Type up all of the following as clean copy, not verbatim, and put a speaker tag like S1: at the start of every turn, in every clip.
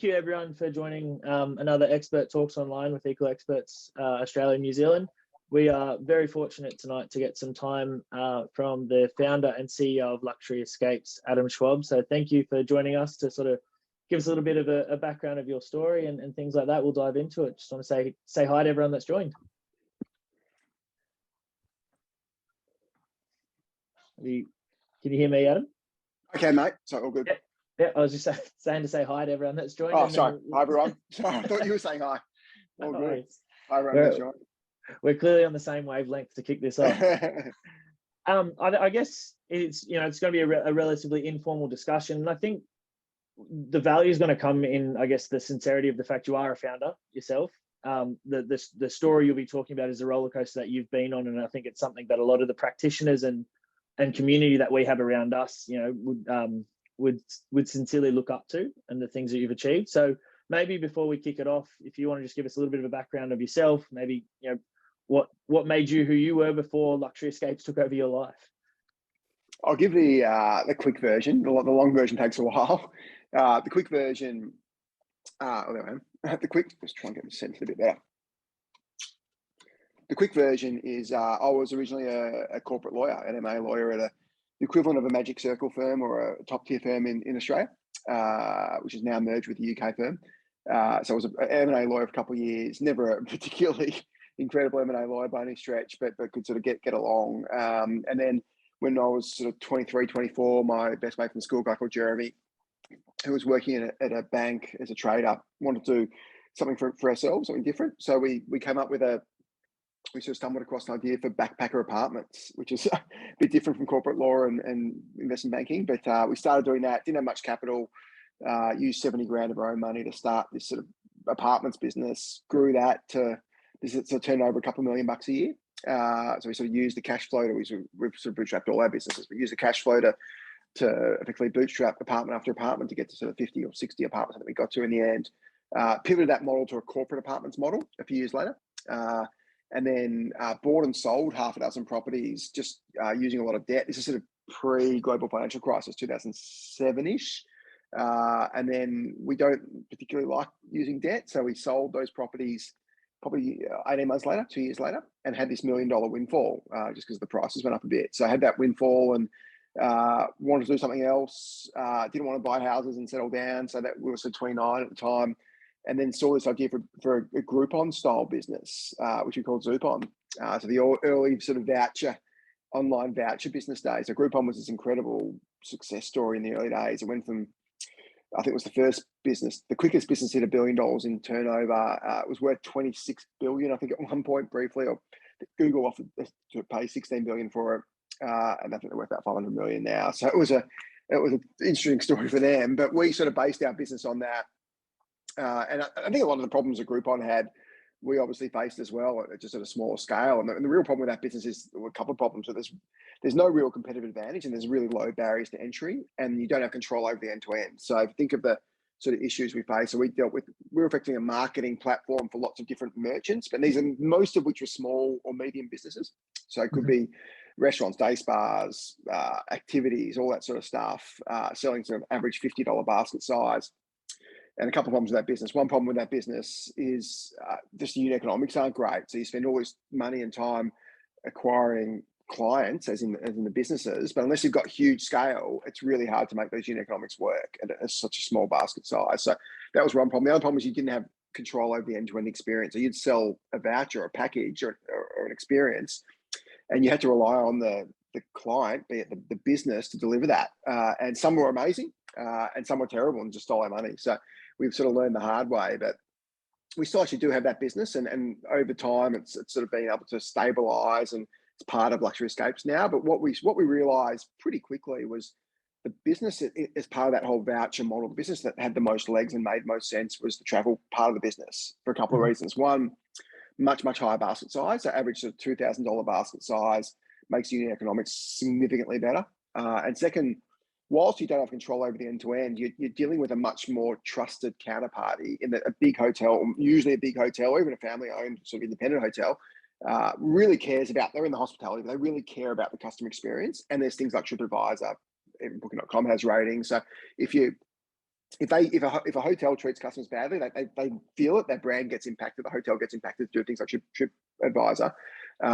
S1: thank you everyone for joining another Expert Talks Online with Equal Experts Australia and New Zealand. We are very fortunate tonight to get some time from the founder and CEO of Luxury Escapes, Adam Schwab. So thank you for joining us to sort of give us a little bit of a background of your story and things like that. We'll dive into it. Just want to say hi to everyone that's joined. Can you hear me, Adam?
S2: Okay, mate. So all good.
S1: Yeah, I was just saying to say hi to everyone that's joined.
S2: Oh, sorry. Hi, everyone. Sorry, I thought you were saying hi. All good. Hi, everyone.
S1: We're clearly on the same wavelength to kick this off. I guess it's going to be a relatively informal discussion, and I think the value is going to come in, I guess, the sincerity of the fact you are a founder yourself. The story you'll be talking about is a roller coaster that you've been on, and I think it's something that a lot of the practitioners and community that we have around us, would sincerely look up to, and the things that you've achieved. So maybe before we kick it off, if you want to just give us a little bit of a background of yourself, maybe what made you who you were before Luxury Escapes took over your life.
S2: I'll give the quick version. The long version takes a while. The quick version. Let's try and get the sentence a bit better. The quick version is I was originally a corporate lawyer, an M&A lawyer at the equivalent of a Magic Circle firm or a top tier firm in Australia, which is now merged with the UK firm. So I was an M&A lawyer for a couple of years, never a particularly incredible M&A lawyer by any stretch, but could sort of get along. And then when I was sort of 23, 24, my best mate from school, a guy called Jeremy, who was working at a bank as a trader, wanted to do something for ourselves, something different. So we came up with we sort of stumbled across an idea for backpacker apartments, which is a bit different from corporate law and investment banking. But we started doing that, didn't have much capital, used 70 grand of our own money to start this sort of apartments business, grew that to this sort of turned over a couple $1 million a year. So we sort of used the cash flow we've sort of bootstrapped all our businesses. We used the cash flow to effectively bootstrap apartment after apartment to get to sort of 50 or 60 apartments that we got to in the end. Pivoted that model to a corporate apartments model a few years later. And then bought and sold half a dozen properties, just using a lot of debt. This is sort of pre-global financial crisis, 2007-ish. And then we don't particularly like using debt. So we sold those properties probably 18 months later, 2 years later, and had this $1 million windfall just because the prices went up a bit. So I had that windfall and wanted to do something else. Didn't want to buy houses and settle down. So that we were sort of 29 at the time. And then saw this idea for a Groupon style business, which we called Zoopon. So the early sort of online voucher business days. So Groupon was this incredible success story in the early days. It went from, I think it was the first business, the quickest business hit $1 billion in turnover. It was worth 26 billion, I think, at one point briefly. Or Google offered to pay 16 billion for it, and I think they're worth about 500 million now. So it was an interesting story for them. But we sort of based our business on that. And I think a lot of the problems that Groupon had, we obviously faced as well, just at a smaller scale. And the real problem with that business is a couple of problems. So there's no real competitive advantage, and there's really low barriers to entry, and you don't have control over the end-to-end. So if you think of the sort of issues we face, so we're effectively a marketing platform for lots of different merchants, but these are most of which are small or medium businesses. So it could be restaurants, day spas, activities, all that sort of stuff, selling sort of average $50 basket size. And a couple of problems with that business. One problem with that business is just the unit economics aren't great. So you spend all this money and time acquiring clients, as in the businesses, but unless you've got huge scale, it's really hard to make those unit economics work at such a small basket size. So that was one problem. The other problem was you didn't have control over the end-to-end experience. So you'd sell a voucher, or a package, or an experience, and you had to rely on the client, be it the business, to deliver that. And some were amazing, and some were terrible and just stole our money. So we've sort of learned the hard way, but we still actually do have that business, and over time it's sort of been able to stabilize, and it's part of Luxury Escapes now. But what we realized pretty quickly was the business as part of that whole voucher model, the business that had the most legs and made most sense was the travel part of the business, for a couple of reasons. One, much higher basket size. So average sort of $2,000 basket size makes unit economics significantly better. And second, whilst you don't have control over the end-to-end, you're dealing with a much more trusted counterparty in that a big hotel, usually a big hotel, or even a family-owned sort of independent hotel, really cares about, they're in the hospitality, but they really care about the customer experience. And there's things like TripAdvisor, even Booking.com has ratings. So if you if a hotel treats customers badly, they feel it. Their brand gets impacted. The hotel gets impacted through things like TripAdvisor,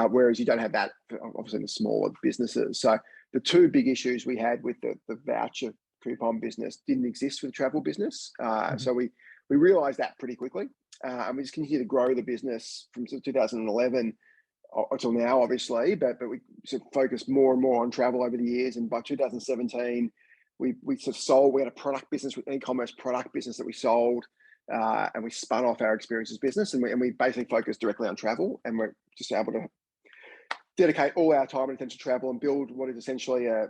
S2: whereas you don't have that obviously in the smaller businesses. So the two big issues we had with the voucher coupon business didn't exist with the travel business. So we realized that pretty quickly, and we just continue to grow the business from 2011 until now, obviously. But we sort of focused more and more on travel over the years, and by 2017. We sort of sold. We had a product business, with e-commerce product business that we sold, and we spun off our experiences business, and we basically focused directly on travel, and we're just able to dedicate all our time and attention to travel and build what is essentially a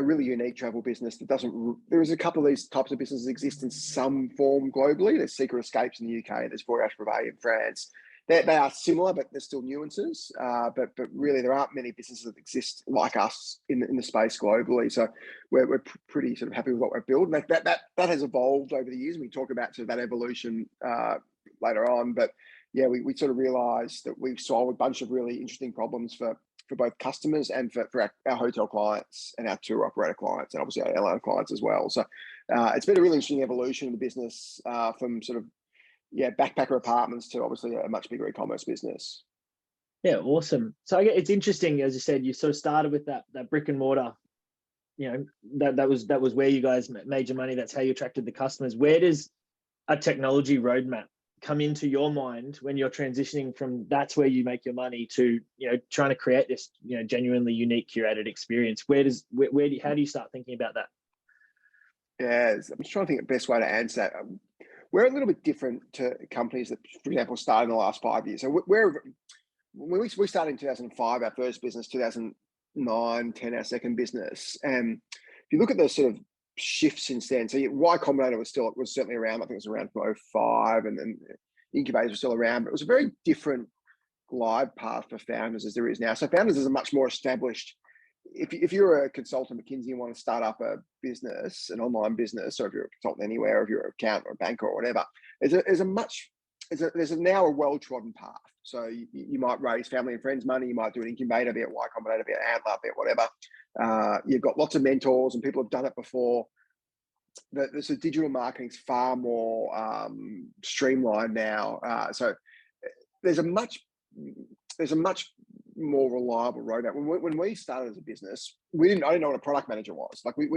S2: really unique travel business that doesn't. There is a couple of these types of businesses exist in some form globally. There's Secret Escapes in the UK. There's Voyage Privé in France. They are similar, but there's still nuances. But really, there aren't many businesses that exist like us in the space globally. So we're pretty sort of happy with what we've built. And that has evolved over the years. We talk about sort of that evolution later on. But yeah, we sort of realised that we've solved a bunch of really interesting problems for both customers and for our hotel clients and our tour operator clients, and obviously our airline clients as well. So it's been a really interesting evolution in the business from sort of backpacker apartments to obviously a much bigger e-commerce business.
S1: Yeah, awesome. So it's interesting, as you said, you sort of started with that brick and mortar. That was where you guys made your money. That's how you attracted the customers. Where does a technology roadmap come into your mind when you're transitioning from that's where you make your money to trying to create this genuinely unique curated experience? How do you start thinking about that?
S2: Yeah, I'm just trying to think of the best way to answer that. We're a little bit different to companies that, for example, started in the last 5 years. So when we started in 2005, our first business, 2009, 10, our second business. And if you look at the sort of shifts since then, so Y Combinator was certainly around. I think it was around 2005, and then incubators were still around. But it was a very different glide path for founders as there is now. So founders is a much more established. If you're a consultant at McKinsey and want to start up a business, an online business, or if you're a consultant anywhere, or if you're an accountant or a banker or whatever, there's now a well-trodden path. So you might raise family and friends money, you might do an incubator, be it Y Combinator, be it Antler, be it whatever. You've got lots of mentors and people have done it before. The digital marketing is far more streamlined now. So there's a much more reliable roadmap. When we started as a business, I didn't know what a product manager was. Like we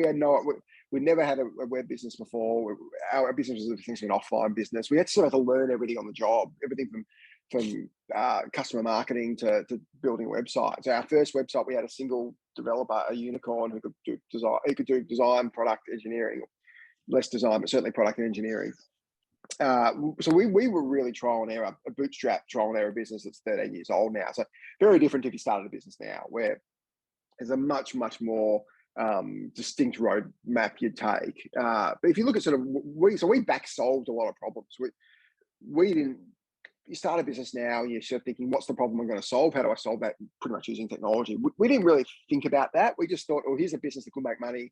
S2: never had a web business before. Our business was essentially an offline business. We had to sort of learn everything on the job, everything from customer marketing to building a website. So our first website, we had a single developer, a unicorn who could do design. He could do design, product engineering, less design, but certainly product engineering. So we were really trial and error, a bootstrap trial and error business that's 13 years old now. So very different if you started a business now, where there's a much more distinct roadmap you'd take. But if you look at sort of we back solved a lot of problems. We didn't. You start a business now, you're sort of thinking, what's the problem I'm going to solve? How do I solve that? Pretty much using technology. We didn't really think about that. We just thought, oh, here's a business that could make money.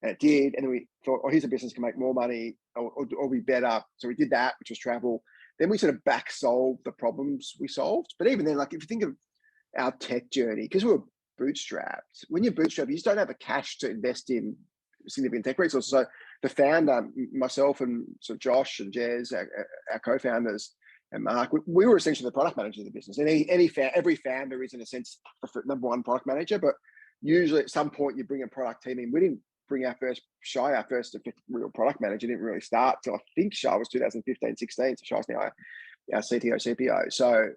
S2: And it did. And then we thought, oh, here's a business that can make more money or be better. So we did that, which was travel. Then we sort of back solved the problems we solved. But even then, like if you think of our tech journey, because we were bootstrapped, when you're bootstrapped, you just don't have the cash to invest in significant tech resources. So the founder, myself and so Josh and Jez, our co-founders, and Mark, we were essentially the product managers of the business. And every founder is in a sense the number one product manager, but usually at some point you bring a product team in. We didn't bring our first real product manager didn't really start till I think Shah was 2015, 16. So Shah's now our CTO, CPO. So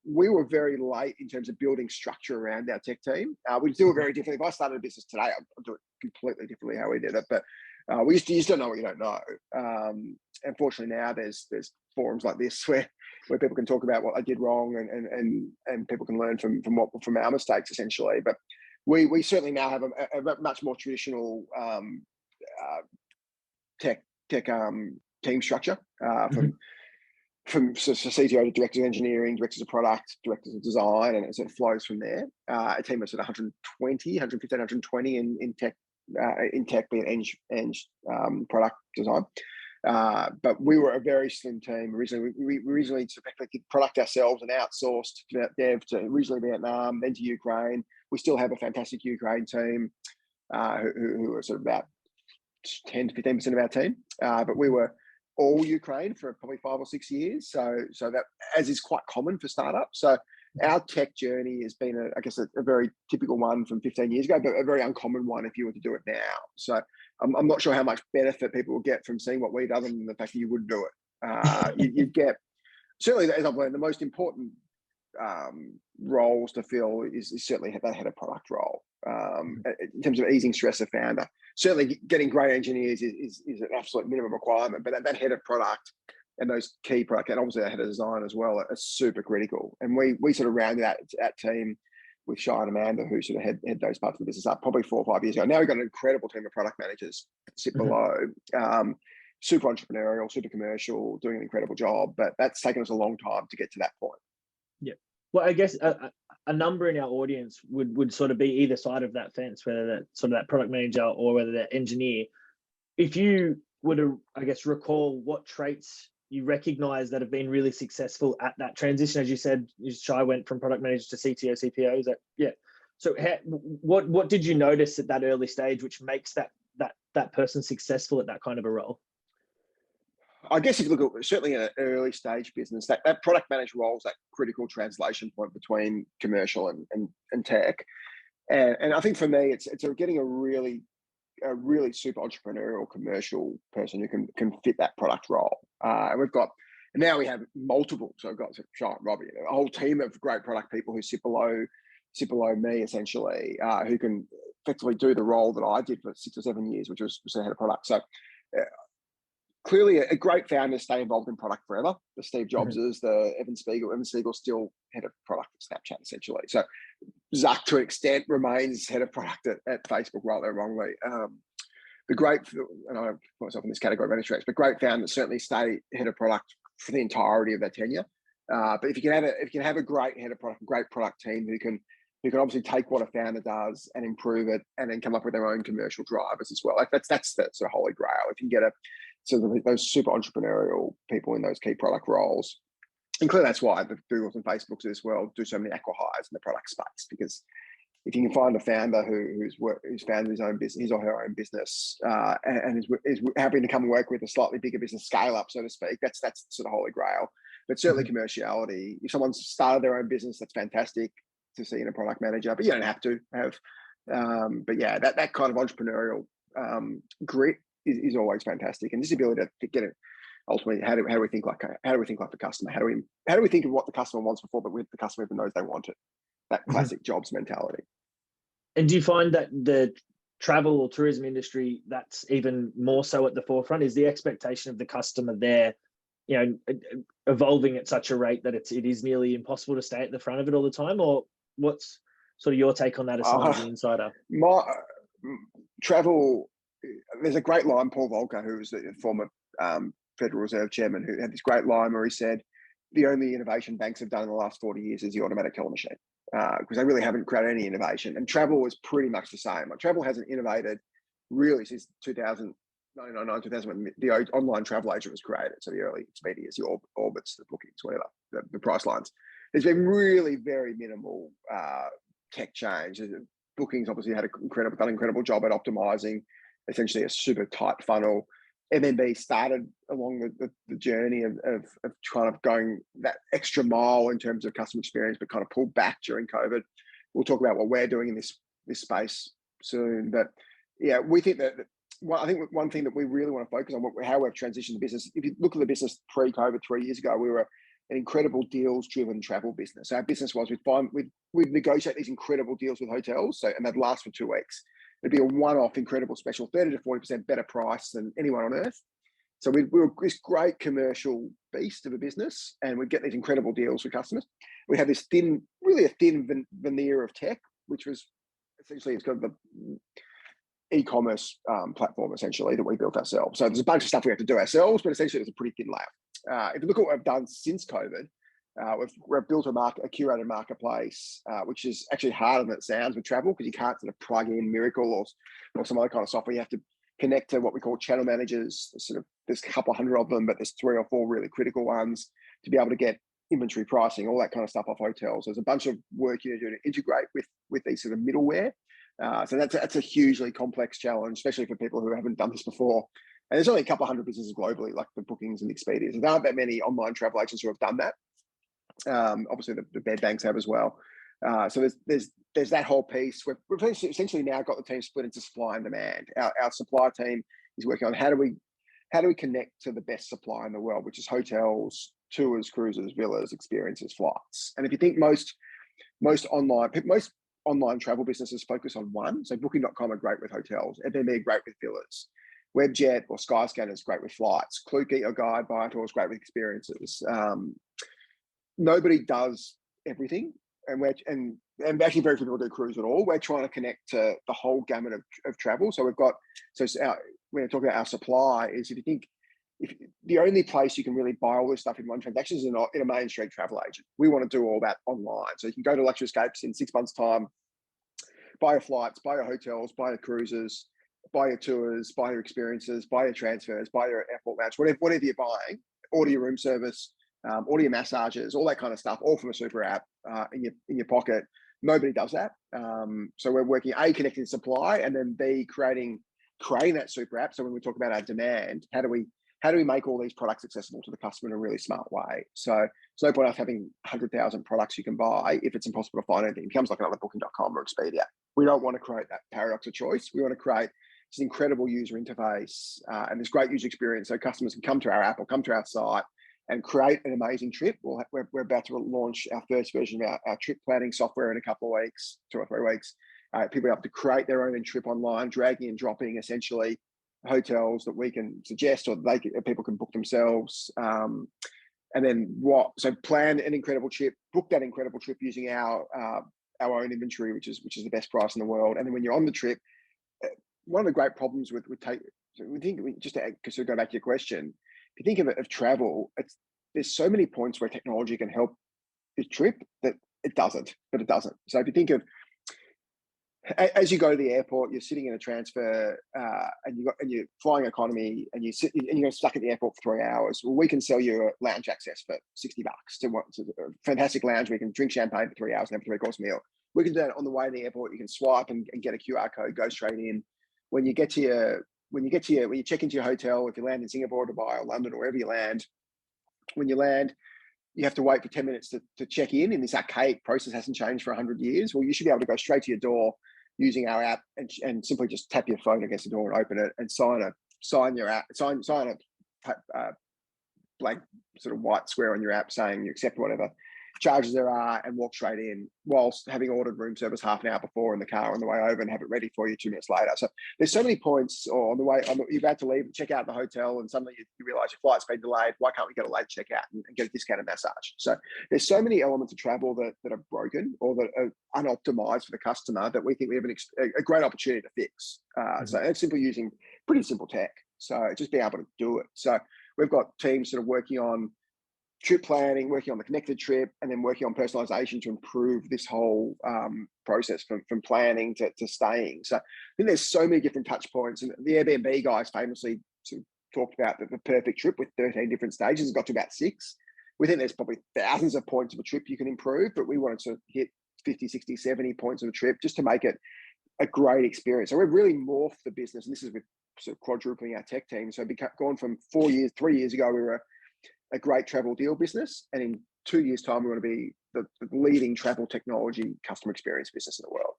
S2: we were very late in terms of building structure around our tech team. We do it very differently. If I started a business today, I'd do it completely differently how we did it. But you just don't know what you don't know. Unfortunately now there's forums like this where people can talk about what they did wrong and people can learn from our mistakes essentially. But we certainly now have a much more traditional tech team structure from CTO to directors of engineering, directors of product, directors of design, and it sort of flows from there. A team of sort of 115, 120 in tech, being eng product design. But we were a very slim team originally. We originally did product ourselves and outsourced dev to originally Vietnam, then to Ukraine. We still have a fantastic Ukraine team who are sort of about 10 to 15% of our team, but we were all Ukraine for probably 5 or 6 years. So that, as is quite common for startups. So our tech journey has been, I guess, a very typical one from 15 years ago, but a very uncommon one if you were to do it now. So I'm not sure how much benefit people will get from seeing what we do, other than the fact that you wouldn't do it. You'd get, certainly, as I've learned, the most important roles to fill is certainly that head of product role. In terms of easing stress of founder, certainly getting great engineers is an absolute minimum requirement, but that head of product and those key product, and obviously that head of design as well, are super critical. And we sort of rounded that team with Shai and Amanda, who sort of head those parts of the business up probably 4 or 5 years ago. Now we've got an incredible team of product managers sit below, super entrepreneurial, super commercial, doing an incredible job, but that's taken us a long time to get to that point.
S1: Yeah. Well, I guess a number in our audience would sort of be either side of that fence, whether that sort of that product manager or whether that engineer. If you were to, I guess, recall what traits you recognize that have been really successful at that transition, as you said, Shai went from product manager to CTO, CPO. Is that, yeah? So what did you notice at that early stage which makes that person successful at that kind of a role?
S2: I guess if you look at, certainly in an early stage business, that product manager role is that critical translation point between commercial and tech. And I think for me, it's getting a really super entrepreneurial commercial person who can fit that product role. And now we have multiple, so I've got Shai and Robbie, a whole team of great product people who sit below me essentially, who can effectively do the role that I did for 6 or 7 years, which was head of product. So clearly a great founder stay involved in product forever. The Steve Jobses, the Evan Spiegel's still head of product at Snapchat essentially. So Zuck to an extent remains head of product at Facebook, rightly or wrongly. The great, and I put myself in this category of many tracks, but great founders certainly stay head of product for the entirety of their tenure. But if you can have a great head of product, a great product team who can obviously take what a founder does and improve it, and then come up with their own commercial drivers as well. Like that's the sort of holy grail. If you can get those super entrepreneurial people in those key product roles. And clearly that's why the Googles and Facebooks as well do so many acqui-hires in the product space, because if you can find a founder who's founded his own business, his or her own business, and is happy to come and work with a slightly bigger business scale up, so to speak, that's sort of holy grail. But certainly commerciality, if someone's started their own business, that's fantastic to see in a product manager, but you don't have to have, but yeah, that kind of entrepreneurial grit is always fantastic, and this ability to get it. Ultimately, how do we think like the customer? How do we think of what the customer wants before, but with the customer even knows they want it? That classic jobs mentality.
S1: And do you find that the travel or tourism industry, that's even more so at the forefront? Is the expectation of the customer there, evolving at such a rate that it is nearly impossible to stay at the front of it all the time? Or what's sort of your take on that as someone as an insider?
S2: My travel. There's a great line, Paul Volcker, who was the former Federal Reserve chairman, who had this great line where he said, the only innovation banks have done in the last 40 years is the automatic teller machine, because they really haven't created any innovation. And travel is pretty much the same. Like, travel hasn't innovated really since 1999, 2000, when the online travel agent was created. So the early Expedias, the Orbits, the Bookings, whatever, the price lines. There's been really very minimal tech change. Bookings obviously done an incredible job at optimizing essentially a super tight funnel. MMB started along the journey of kind of going that extra mile in terms of customer experience, but kind of pulled back during COVID. We'll talk about what we're doing in this space soon. But yeah, we think that I think one thing that we really want to focus on, how we've transitioned the business. If you look at the business pre-COVID 3 years ago, we were an incredible deals-driven travel business. Our business was we'd negotiate these incredible deals with hotels, and they'd last for 2 weeks. It'd be a one-off incredible special, 30 to 40% better price than anyone on earth. So we were this great commercial beast of a business, and we'd get these incredible deals for customers. We had this really thin veneer of tech, which was essentially, it's got the e-commerce platform essentially that we built ourselves. So there's a bunch of stuff we have to do ourselves, but essentially it was a pretty thin layer. If you look at what we've done since COVID, we've built a curated marketplace, which is actually harder than it sounds with travel, because you can't sort of plug in Miracle or some other kind of software. You have to connect to what we call channel managers. There's a couple hundred of them, but there's 3 or 4 really critical ones to be able to get inventory pricing, all that kind of stuff off hotels. There's a bunch of work you do to integrate with these sort of middleware. So that's a hugely complex challenge, especially for people who haven't done this before. And there's only a couple of hundred businesses globally, like the Bookings and Expedias. There aren't that many online travel agents who have done that. Obviously, the bed banks have as well. So there's that whole piece. We've essentially now got the team split into supply and demand. Our supply team is working on how do we connect to the best supply in the world, which is hotels, tours, cruises, villas, experiences, flights. And if you think most online travel businesses focus on one, so Booking.com are great with hotels, Airbnb are great with villas, Webjet or Skyscanner is great with flights, Klook Eat Your Guide, Viator is great with experiences. Nobody does everything, and actually very few people do cruise at all. We're trying to connect to the whole gamut of travel. So when we talk about our supply, is if the only place you can really buy all this stuff in one transaction is in a main street travel agent. We want to do all that online. So you can go to Luxury Escapes in 6 months' time, buy your flights, buy your hotels, buy your cruises, buy your tours, buy your experiences, buy your transfers, buy your airport lounge, whatever you're buying, order your room service, order your massages, all that kind of stuff, all from a super app in your pocket. Nobody does that. So we're working connecting supply, and then B, creating that super app. So when we talk about our demand, how do we make all these products accessible to the customer in a really smart way? So it's no point us having 100,000 products you can buy if it's impossible to find anything. It becomes like another Booking.com or Expedia. We don't want to create that paradox of choice. We want to create this incredible user interface and this great user experience, so customers can come to our app or come to our site and create an amazing trip. We're about to launch our first version of our trip planning software in a couple of weeks, 2 or 3 weeks. People are able to create their own trip online, dragging and dropping essentially hotels that we can suggest, or people can book themselves. And then plan an incredible trip, book that incredible trip using our own inventory, which is the best price in the world. And then when you're on the trip, one of the great problems just to go back to your question, if you think of travel, there's so many points where technology can help your trip that it doesn't. So if you think of, as you go to the airport, you're sitting in a transfer and you're flying economy and you're stuck at the airport for 3 hours. Well, we can sell you a lounge access for $60 to a fantastic lounge where you can drink champagne for 3 hours and have a 3-course meal. We can do that on the way to the airport. You can swipe and get a QR code, go straight in. When you check into your hotel, if you land in Singapore, Dubai, or London, or wherever you land, when you land, you have to wait for 10 minutes to check in. And this archaic process hasn't changed for 100 years. Well, you should be able to go straight to your door using our app and simply just tap your phone against the door and open it and sign a blank sort of white square on your app saying you accept whatever charges there are, and walk straight in, whilst having ordered room service half an hour before in the car on the way over, and have it ready for you 2 minutes later. So there's so many points, or you're about to leave, check out the hotel, and suddenly you realize your flight's been delayed. Why can't we get a late checkout and get a discounted massage? So there's so many elements of travel that are broken or that are unoptimized for the customer that we think we have a great opportunity to fix. So it's simply using pretty simple tech. So just being able to do it. So we've got teams sort of working on trip planning, working on the connected trip, and then working on personalization to improve this whole process from planning to staying. So I think there's so many different touch points, and the Airbnb guys famously sort of talked about the perfect trip with 13 different stages. It got to about 6. We think there's probably thousands of points of a trip you can improve, but we wanted to hit 50, 60, 70 points of a trip just to make it a great experience. So we've really morphed the business, and this is with sort of quadrupling our tech team. So gone from 3 years ago, we were a great travel deal business, and in 2 years' time, we want to be the leading travel technology customer experience business in the world.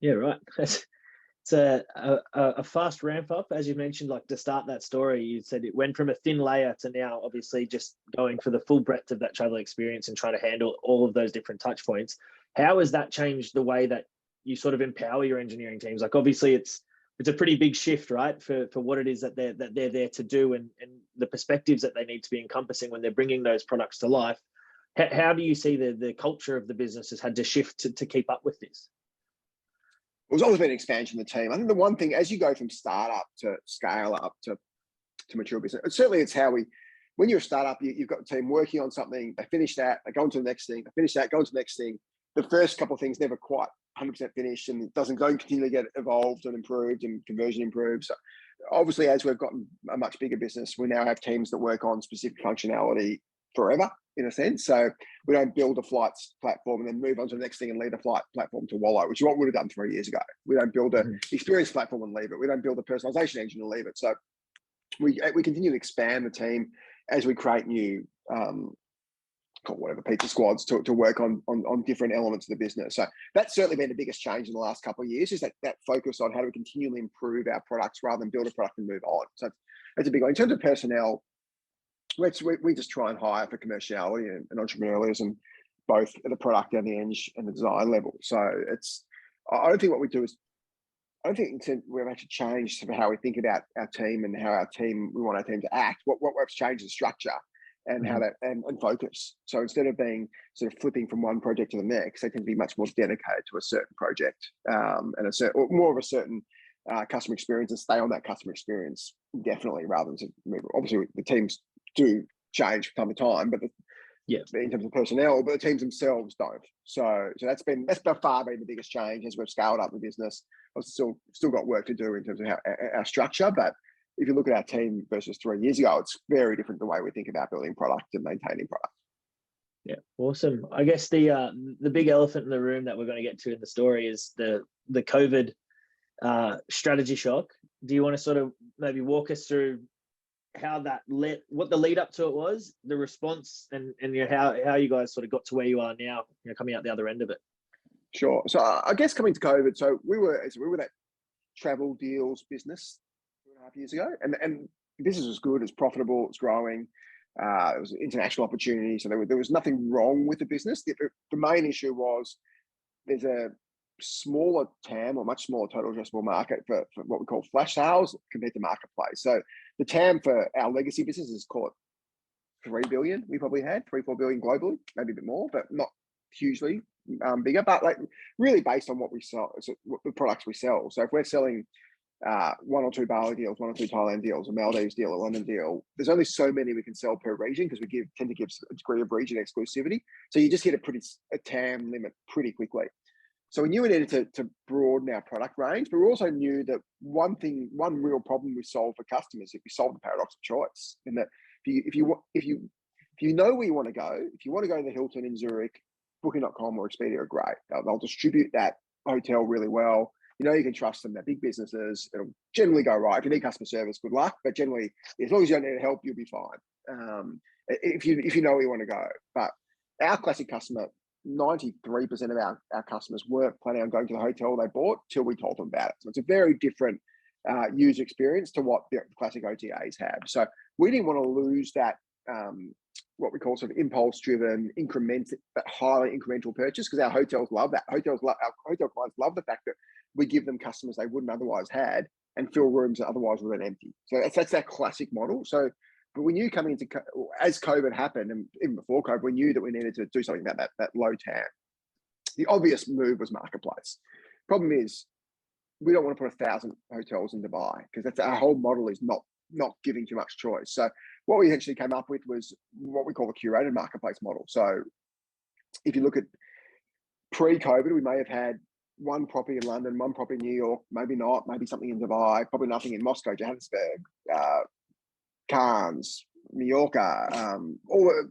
S1: Yeah, right. It's a fast ramp up, as you mentioned. Like, to start that story, you said it went from a thin layer to now obviously just going for the full breadth of that travel experience and trying to handle all of those different touch points. How has that changed the way that you sort of empower your engineering teams? Like, obviously it's a pretty big shift, right, for what it is that they're there to do, and the perspectives that they need to be encompassing when they're bringing those products to life. How do you see the culture of the business has had to shift to keep up with this?
S2: There's always been expansion of the team. I think the one thing, as you go from startup to scale up to mature business, certainly it's how when you're a startup, you've got a team working on something, they finish that, they go on to the next thing, they finish that, go on to the next thing. The first couple of things never quite 100% finished, and it doesn't continually get evolved and improved and conversion improves. So obviously, as we've gotten a much bigger business, we now have teams that work on specific functionality forever in a sense. So we don't build a flights platform and then move on to the next thing and leave the flight platform to wallow, which is what we would have done 3 years ago. We don't build a experience platform and leave it. We don't build a personalization engine and leave it. So we continue to expand the team as we create new call whatever pizza squads to work on different elements of the business. So that's certainly been the biggest change in the last couple of years, is that focus on how do we continually improve our products rather than build a product and move on. So that's a big one. In terms of personnel, we just try and hire for commerciality and entrepreneurialism, both at the product and the eng and the design level. So I don't think what we do is, I don't think we've actually changed how we think about our team and how we want our team to act. What we've changed is structure and how that and focus. So instead of being sort of flipping from one project to the next, they tend to be much more dedicated to a certain project and or more of a certain customer experience, and stay on that customer experience definitely, rather than to move. Obviously, the teams do change from time to time, but in terms of personnel, but the teams themselves don't. So that's by far been the biggest change as we've scaled up the business. I've still got work to do in terms of our structure, but if you look at our team versus 3 years ago, it's very different the way we think about building product and maintaining product.
S1: Yeah, awesome. I guess the big elephant in the room that we're going to get to in the story is the COVID strategy shock. Do you want to sort of maybe walk us through how what the lead up to it was, the response, and how you guys sort of got to where you are now, coming out the other end of it?
S2: Sure. So I guess coming to COVID, so we were that travel deals business 2.5 years ago, and the business was good, it's profitable, it's growing. It was an international opportunity, so there was nothing wrong with the business. The main issue was there's a smaller TAM, or much smaller total addressable market for what we call flash sales compared to marketplace. So the TAM for our legacy business is, call it 3 billion. We probably had 3-4 billion globally, maybe a bit more, but not hugely bigger. But like really based on what we sell, so what the products we sell. So if we're selling 1 or 2 Bali deals, 1 or 2 Thailand deals, a Maldives deal, a London deal, there's only so many we can sell per region, because we tend to give a degree of region exclusivity. So you just hit a TAM limit pretty quickly. So we knew we needed to broaden our product range, but we also knew that one real problem we solved for customers is we solved the paradox of choice. In that, if you know where you want to go, if you want to go to the Hilton in Zurich, Booking.com or Expedia are great. They'll distribute that hotel really well. You can trust them. They're big businesses. It'll generally go right. If you need customer service, good luck. But generally, as long as you don't need help, you'll be fine. If you know where you want to go. But our classic customer, 93% of our customers weren't planning on going to the hotel they bought till we told them about it. So it's a very different user experience to what the classic OTAs have. So we didn't want to lose that what we call sort of impulse-driven, highly incremental purchase, because our hotels love that. Our hotel clients love the fact that we give them customers they wouldn't otherwise had and fill rooms that otherwise would have been empty. So that's that classic model. So, but we knew coming into, as COVID happened, and even before COVID, we knew that we needed to do something about that low TAM. The obvious move was marketplace. Problem is, we don't want to put 1,000 hotels in Dubai, because that's our whole model is not giving too much choice. So what we actually came up with was what we call a curated marketplace model. So if you look at pre-COVID, we may have had 1 property in London, 1 property in New York, maybe not, maybe something in Dubai, probably nothing in Moscow, Johannesburg, Cannes, Mallorca, all the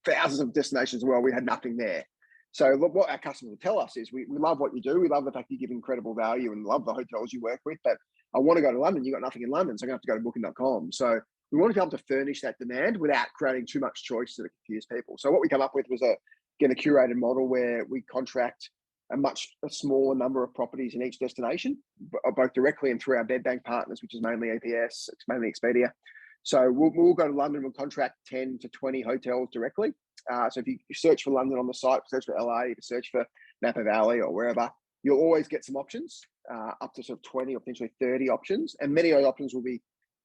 S2: thousands of destinations in the world. We had nothing there. So look, what our customers will tell us is, we love what you do. We love the fact you give incredible value and love the hotels you work with, but I want to go to London. You got nothing in London, so I'm going to have to go to Booking.com. So we want to be able to furnish that demand without creating too much choice to confuse people. So what we come up with was a curated model where we contract a smaller number of properties in each destination, both directly and through our bed bank partners, which is mainly APS, it's mainly Expedia. So we'll go to London, we'll contract 10 to 20 hotels directly. So if you search for London on the site, search for LA, you search for Napa Valley or wherever, you'll always get some options, up to sort of 20 or potentially 30 options. And many of those options will be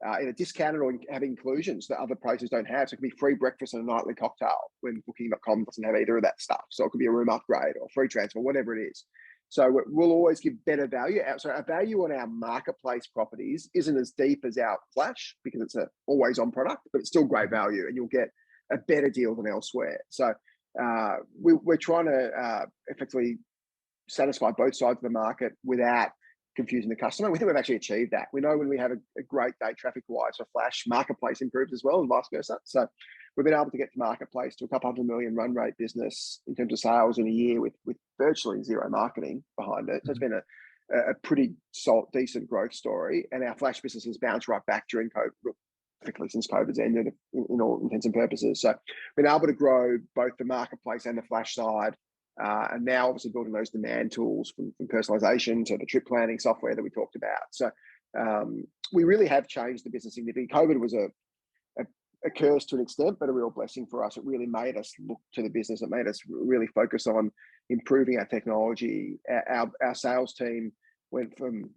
S2: either discounted or have inclusions that other places don't have. So it could be free breakfast and a nightly cocktail when Booking.com doesn't have either of that stuff. So it could be a room upgrade or free transfer, whatever it is. So we'll always give better value. So our value on our marketplace properties isn't as deep as our flash, because it's a always on product, but it's still great value and you'll get a better deal than elsewhere. So we're trying to effectively satisfy both sides of the market without confusing the customer. We think we've actually achieved that. We know when we have a great day traffic-wise for flash, marketplace improves as well, and vice versa. So we've been able to get to marketplace to a couple $100 million run rate business in terms of sales in a year with virtually zero marketing behind it. So it's been a pretty decent growth story. And our flash business has bounced right back during COVID, particularly since COVID's ended in all intents and purposes. So been able to grow both the marketplace and the flash side. And now obviously building those demand tools from personalization to the trip planning software that we talked about. So we really have changed the business significantly. COVID was a curse to an extent, but a real blessing for us. It really made us look to the business. It made us really focus on improving our technology. Our sales team went from,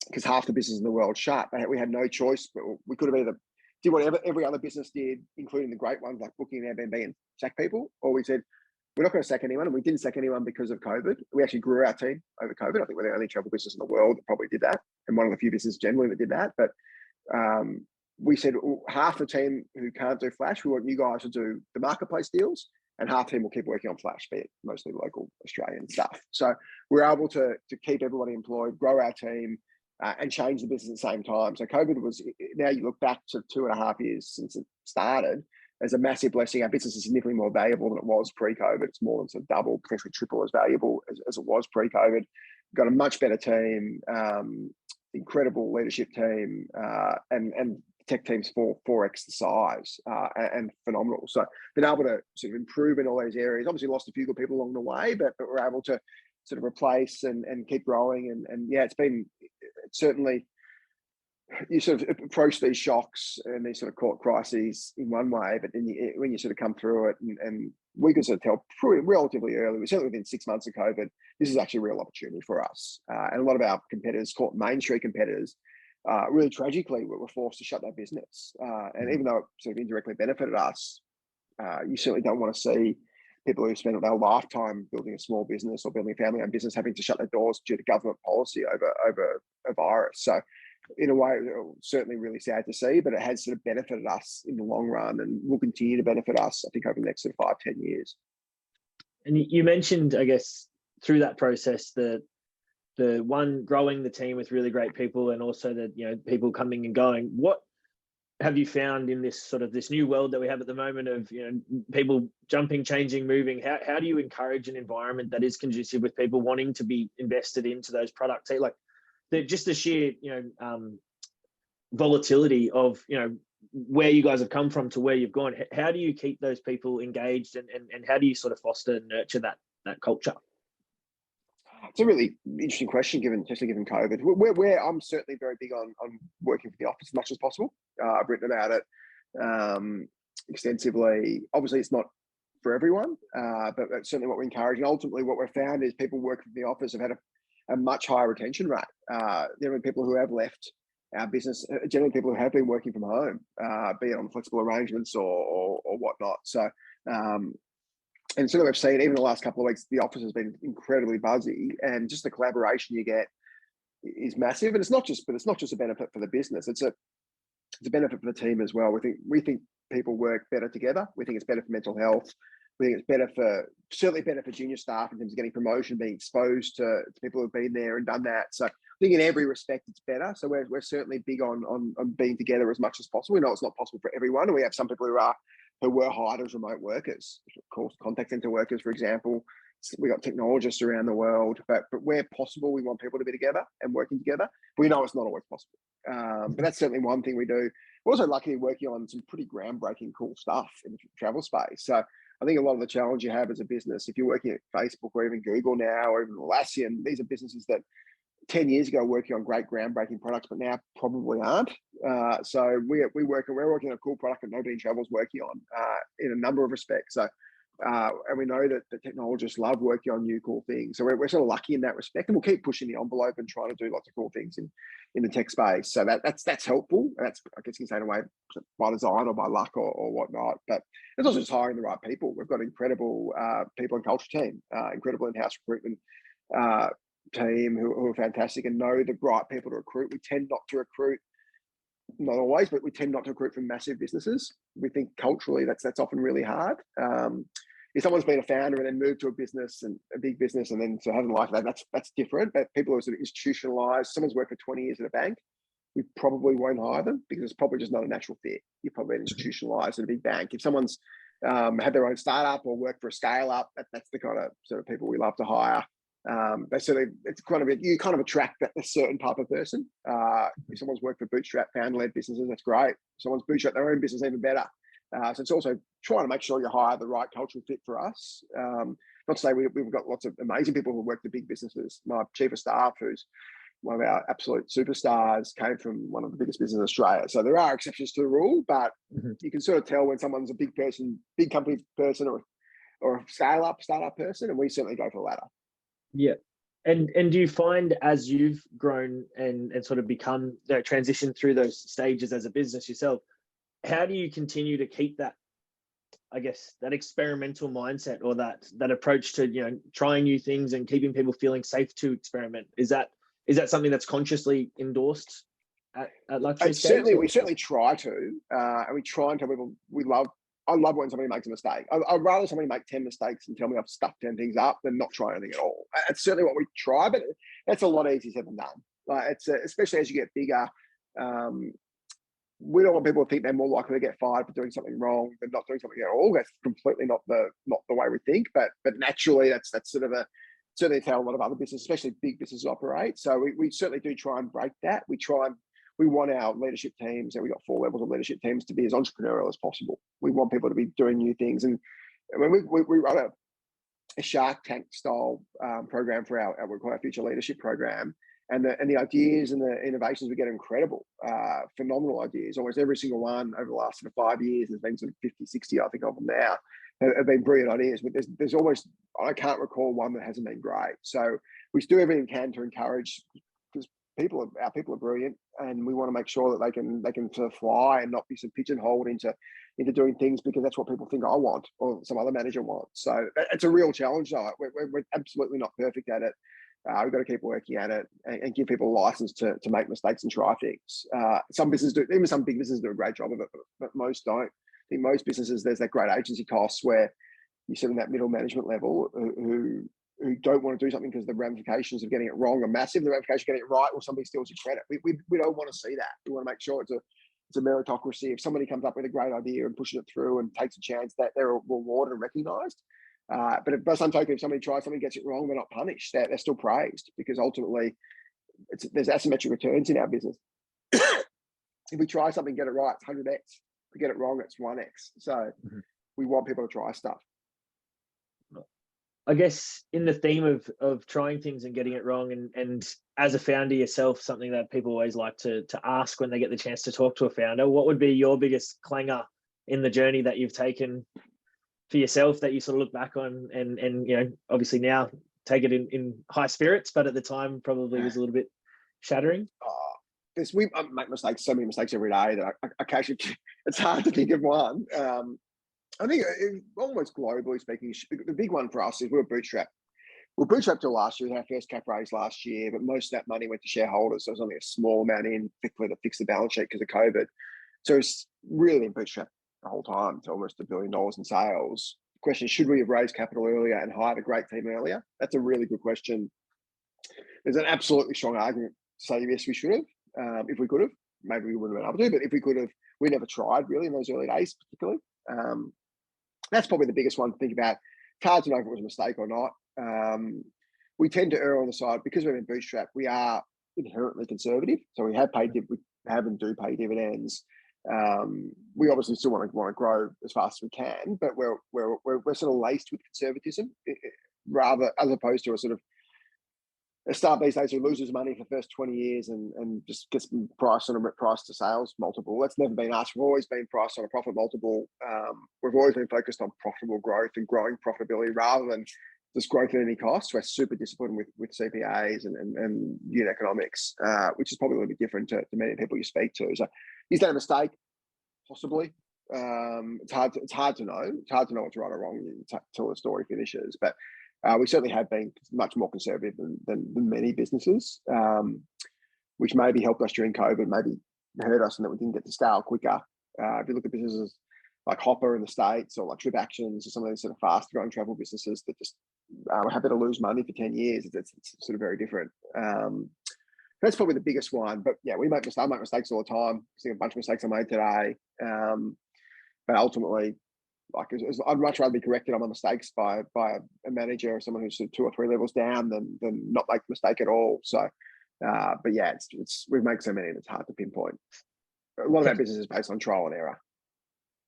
S2: because half the business in the world shut, we had no choice, but we could have either did whatever every other business did, including the great ones like Booking and Airbnb, and sack people, or we said, we're not going to sack anyone, and we didn't sack anyone because of COVID. We actually grew our team over COVID. I think we're the only travel business in the world that probably did that, and one of the few businesses generally that did that. But we said, half the team who can't do Flash, we want you guys to do the marketplace deals, and half the team will keep working on Flash, be it mostly local Australian stuff. So we're able to keep everybody employed, grow our team, and change the business at the same time. So COVID was, now you look back to 2.5 years since it started, as a massive blessing. Our business is significantly more valuable than it was pre-COVID. It's more than sort of double, potentially triple as valuable as it was pre-COVID. We've got a much better team, incredible leadership team, and tech teams 4x the size, and phenomenal. So been able to sort of improve in all those areas. Obviously lost a few good people along the way, but we're able to sort of replace and keep growing. And yeah, it's certainly, you sort of approach these shocks and these sort of court crises in one way, but then when you sort of come through it, and we could sort of tell relatively early, certainly within 6 months of COVID, this is actually a real opportunity for us. And a lot of our competitors, called Main Street competitors, really tragically were forced to shut their business. And even though it sort of indirectly benefited us, you certainly don't want to see people who spend their lifetime building a small business or building a family-owned business having to shut their doors due to government policy over a virus. So in a way, certainly really sad to see, but it has sort of benefited us in the long run, and will continue to benefit us, I think, over the next sort of 5-10 years.
S1: And you mentioned, I guess, through that process, the one, growing the team with really great people, and also the people coming and going. What have you found in this new world that we have at the moment of people jumping, changing, moving? How do you encourage an environment that is conducive with people wanting to be invested into those products? Like just the sheer volatility of where you guys have come from to where you've gone. How do you keep those people engaged, and how do you sort of foster and nurture that culture?
S2: It's a really interesting question, especially given COVID. Where I'm certainly very big on working for the office as much as possible. I've written about it extensively. Obviously, it's not for everyone, but that's certainly what we encourage. And ultimately, what we've found is people working for the office have had a much higher retention rate. There are people who have left our business, generally people who have been working from home, be it on flexible arrangements or whatnot. So, and so we've seen, even in the last couple of weeks, the office has been incredibly buzzy, and just the collaboration you get is massive. And it's not just a benefit for the business; it's a benefit for the team as well. We think people work better together. We think it's better for mental health. We think it's certainly better for junior staff in terms of getting promotion, being exposed to people who've been there and done that. So I think in every respect it's better. So we're certainly big on being together as much as possible. We know it's not possible for everyone, and we have some people who were hired as remote workers, of course, contact center workers, for example. We got technologists around the world, but where possible, we want people to be together and working together. But we know it's not always possible. But that's certainly one thing we do. We're also lucky working on some pretty groundbreaking, cool stuff in the travel space. So I think a lot of the challenge you have as a business, if you're working at Facebook or even Google now, or even Atlassian, these are businesses that 10 years ago working on great groundbreaking products, but now probably aren't. So we're working on a cool product that nobody in travel is working on in a number of respects. So and we know that the technologists love working on new cool things. So we're sort of lucky in that respect, and we'll keep pushing the envelope and trying to do lots of cool things in the tech space. So that's helpful. That's, I guess you can say, in a way, by design or by luck or whatnot. But it's also just hiring the right people. We've got incredible people and culture team, incredible in-house recruitment team who are fantastic and know the right people to recruit. We tend not to recruit, not always, but we tend not to recruit from massive businesses. We think culturally that's often really hard. If someone's been a founder and then moved to a business, and a big business, and then so hasn't liked that, that's different. But people who are sort of institutionalized, someone's worked for 20 years at a bank, we probably won't hire them because it's probably just not a natural fit. You're probably institutionalized at a big bank. If someone's had their own startup or work for a scale up, that's the kind of sort of people we love to hire. It's kind of you kind of attract a certain type of person. If someone's worked for bootstrap founder-led businesses, that's great. If someone's bootstrap their own business, even better. So it's also trying to make sure you hire the right cultural fit for us. Not to say we've got lots of amazing people who work for big businesses. My chief of staff, who's one of our absolute superstars, came from one of the biggest businesses in Australia. So there are exceptions to the rule, but you can sort of tell when someone's a big person, big company person, or a startup person, and we certainly go for the latter.
S1: Yeah. And do you find as you've grown and sort of become, transition through those stages as a business yourself, how do you continue to keep that, I guess, that experimental mindset or that approach to, trying new things and keeping people feeling safe to experiment? Is that something that's consciously endorsed at Luxury Escapes?
S2: We certainly try to, and we try and tell people I love when somebody makes a mistake. I'd rather somebody make 10 mistakes and tell me I've stuffed 10 things up than not try anything at all. It's certainly what we try, but that's a lot easier said than done. Like it's especially as you get bigger. We don't want people to think they're more likely to get fired for doing something wrong than not doing something at all. That's completely not the way we think. But naturally, that's sort of certainly how a lot of other businesses, especially big businesses, operate. So we certainly do try and break that. We want our leadership teams, and we've got 4 levels of leadership teams, to be as entrepreneurial as possible. We want people to be doing new things. And when we run a Shark Tank style program for what we call our future leadership program, and the ideas and the innovations we get are incredible, phenomenal ideas. Almost every single one over the last 5 years, there's been sort of 50, 60, I think, of them now, have been brilliant ideas. But there's almost, I can't recall one that hasn't been great. So we do everything we can to encourage, because our people are brilliant, and we want to make sure that they can sort of fly and not be sort of pigeonholed into doing things because that's what people think I want or some other manager wants. So it's a real challenge, though. We're absolutely not perfect at it. We've got to keep working at it and give people a license to make mistakes and try things. Some businesses do, even some big businesses do a great job of it, but most don't. I think most businesses, there's that great agency costs where you sit in that middle management level who don't want to do something because the ramifications of getting it wrong are massive. The ramifications of getting it right, or somebody steals your credit. We don't want to see that. We want to make sure it's a meritocracy. If somebody comes up with a great idea and pushes it through and takes a chance, that they're rewarded and recognised. But by some token, if somebody tries something, gets it wrong, they're not punished. They're still praised, because ultimately there's asymmetric returns in our business. If we try something, get it right, it's 100x. If we get it wrong, it's 1x. So we want people to try stuff.
S1: I guess in the theme of trying things and getting it wrong, and as a founder yourself, something that people always like to ask when they get the chance to talk to a founder, what would be your biggest clanger in the journey that you've taken for yourself that you sort of look back on and obviously now take it in high spirits, but at the time probably was a little bit shattering?
S2: We make mistakes, so many mistakes every day that I occasionally, it's hard to think of one. I think almost globally speaking, the big one for us is we're bootstrapped. We're bootstrapped till last year. We had our first cap raise last year, but most of that money went to shareholders. So it was only a small amount in, particularly to fix the balance sheet because of COVID. So it's really been bootstrapped the whole time to almost $1 billion in sales. The question is, should we have raised capital earlier and hired a great team earlier? That's a really good question. There's an absolutely strong argument to say yes, we should have. If we could have, maybe we wouldn't have been able to, but if we could have, we never tried really in those early days, particularly. That's probably the biggest one to think about. It's hard to know if it was a mistake or not. We tend to err on the side, because we're in bootstrap, we are inherently conservative. So we have we have and do pay dividends. We obviously still want to grow as fast as we can, but we're sort of laced with conservatism, rather, as opposed to a sort of a start these days who loses money for the first 20 years and just gets priced on a price to sales multiple. That's never been us. We've always been priced on a profit multiple. We've always been focused on profitable growth and growing profitability rather than just growth at any cost. We're super disciplined with CPAs and unit economics, which is probably a little bit different to many people you speak to. So is that a mistake? Possibly. It's hard to know. It's hard to know what's right or wrong until the story finishes. But we certainly have been much more conservative than many businesses, which maybe helped us during COVID, maybe hurt us in that we didn't get to scale quicker. If you look at businesses like Hopper in the States, or like Trip Actions, or some of these sort of fast growing travel businesses that just were happy to lose money for 10 years, it's sort of very different. That's probably the biggest one. But yeah, I make mistakes all the time. I think a bunch of mistakes I made today. But ultimately, like I'd much rather be corrected on my mistakes by a manager or someone who's sort of 2 or 3 levels down than not make the mistake at all. So, but yeah, it's we've made so many that it's hard to pinpoint. A lot of our business is based on trial and error.